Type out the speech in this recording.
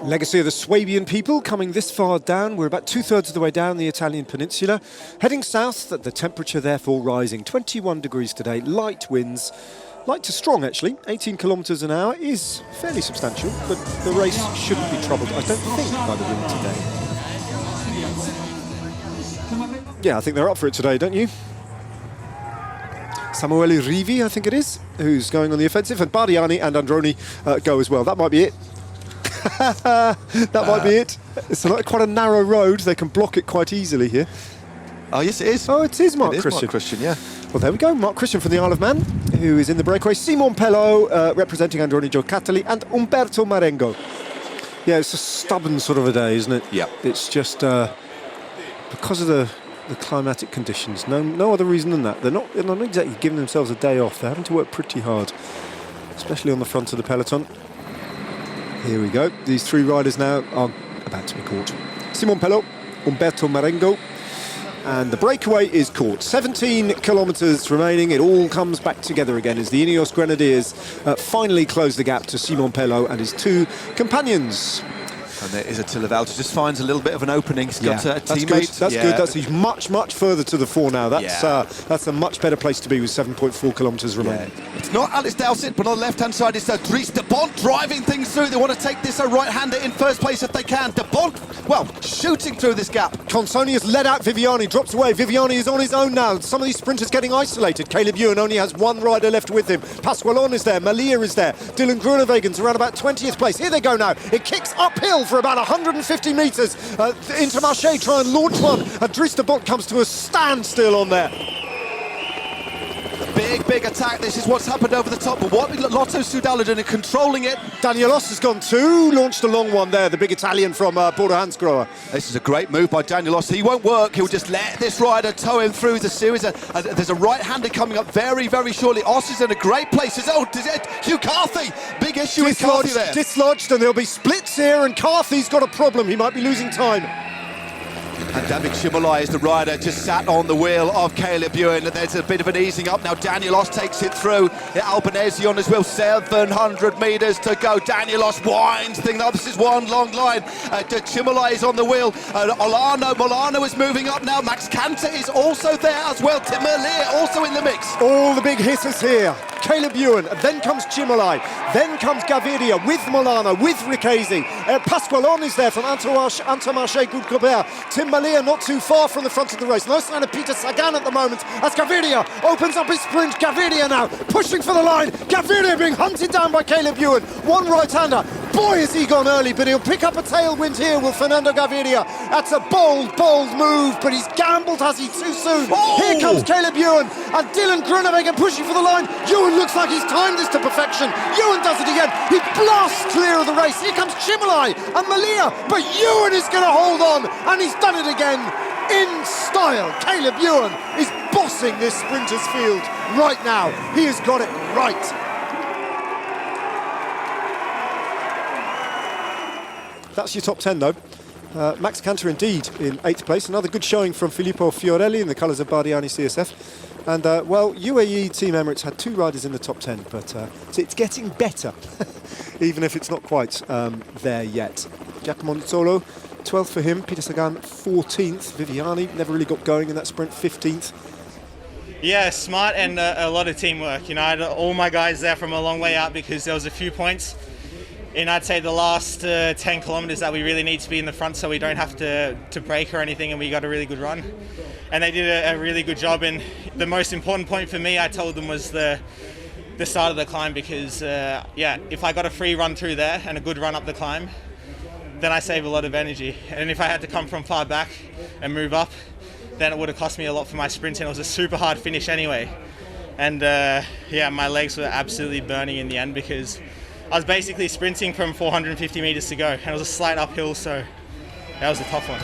Legacy of the Swabian people coming this far down. We're about 2/3 of the way down the Italian peninsula. Heading south, the temperature therefore rising. 21 degrees today, light winds. Light to strong, actually. 18 kilometres an hour is fairly substantial, but the race shouldn't be troubled, I don't think, by the wind today. Yeah, I think they're up for it today, don't you? Samuele Rivi, I think it is, who's going on the offensive, and Bardiani and Androni go as well. That might be it. That might be it. It's quite a narrow road. They can block it quite easily here. Oh, yes, it is. Oh, it is Mark Christian. Mark Christian, yeah. Well, there we go. Mark Christian from the Isle of Man, who is in the breakaway. Simon Pello representing Androni Giocattoli and Umberto Marengo. Yeah, it's a stubborn sort of a day, isn't it? Yeah. It's just because of the climatic conditions. No other reason than that. They're not exactly giving themselves a day off. They're having to work pretty hard, especially on the front of the peloton. Here we go. These three riders now are about to be caught. Simon Pello, Umberto Marengo, and the breakaway is caught. 17 kilometres remaining. It all comes back together again as the Ineos Grenadiers finally close the gap to Simon Pello and his two companions. And there is Attila Valter, just finds a little bit of an opening. He's got a teammate. That's good. He's much further to the fore now. That's a much better place to be with 7.4 kilometres remaining. Yeah. It's not Alex Dowsett, but on the left-hand side it's Dries de Bont driving things through. They want to take this a right-hander in first place if they can. De Bont, well, shooting through this gap. Consoni has led out Viviani, drops away. Viviani is on his own now. Some of these sprinters getting isolated. Caleb Ewan only has one rider left with him. Pasqualon is there. Malia is there. Dylan Groenewegen's around about 20th place. Here they go now. It kicks uphill for about 150 metres. Intermarché try and launch one. And Dries de Bont comes to a standstill on there. Big attack. This is what's happened over the top. But what Lotto Soudal are controlling it. Danielos has gone too. Launched a long one there, the big Italian from Border Hansgrohe. This is a great move by Danielos. He won't work. He'll just let this rider tow him through the series. There's a right-hander coming up very shortly. Oss is in a great place. Hugh Carthy. Big issue with Carthy there. Dislodged, and there'll be splits here, and Carthy's got a problem. He might be losing time. And David Chimolai is the rider, just sat on the wheel of Caleb Ewan. There's a bit of an easing up now. Danielos takes it through. Albanese on as well. 700 metres to go. Danielos winds things up. This is one long line. Chimolai is on the wheel. Molano is moving up now. Max Canter is also there as well. Tim Merlier also in the mix. All the big hitters here. Caleb Ewan, then comes Chimolai, then comes Gaviria with Molano, with Ricchesi. Pasqualon is there from Intermarché Good-Gobert. Tim Malia not too far from the front of the race. No sign of Peter Sagan at the moment as Gaviria opens up his sprint. Gaviria now pushing for the line. Gaviria being hunted down by Caleb Ewan. One right-hander. Boy, has he gone early, but he'll pick up a tailwind here with Fernando Gaviria. That's a bold move, but he's gambled, has he, too soon. Oh! Here comes Caleb Ewan and Dylan Groenewegen pushing for the line. Ewan looks like he's timed this to perfection. Ewan does it again. He blasts clear of the race. Here comes Chimolai and Malia, but Ewan is going to hold on, and he's done it again in style. Caleb Ewan is bossing this sprinters field right now. He has got it right. That's your top 10, though. Max Canter, indeed, in 8th place. Another good showing from Filippo Fiorelli in the colours of Bardiani CSF. And, well, UAE Team Emirates had 2 riders in the top 10, but so it's getting better, even if it's not quite there yet. Giacomo Nizzolo, 12th for him. Peter Sagan, 14th. Viviani never really got going in that sprint, 15th. Yeah, smart and a lot of teamwork. You know, I had all my guys there from a long way out because there was a few points in, I'd say, the last 10 kilometres that we really need to be in the front so we don't have to break or anything, and we got a really good run. And they did a really good job, and the most important point for me, I told them, was the start of the climb because, if I got a free run through there and a good run up the climb, then I save a lot of energy. And if I had to come from far back and move up, then it would have cost me a lot for my sprint, and it was a super hard finish anyway. And my legs were absolutely burning in the end because I was basically sprinting from 450 metres to go, and it was a slight uphill, so that was a tough one.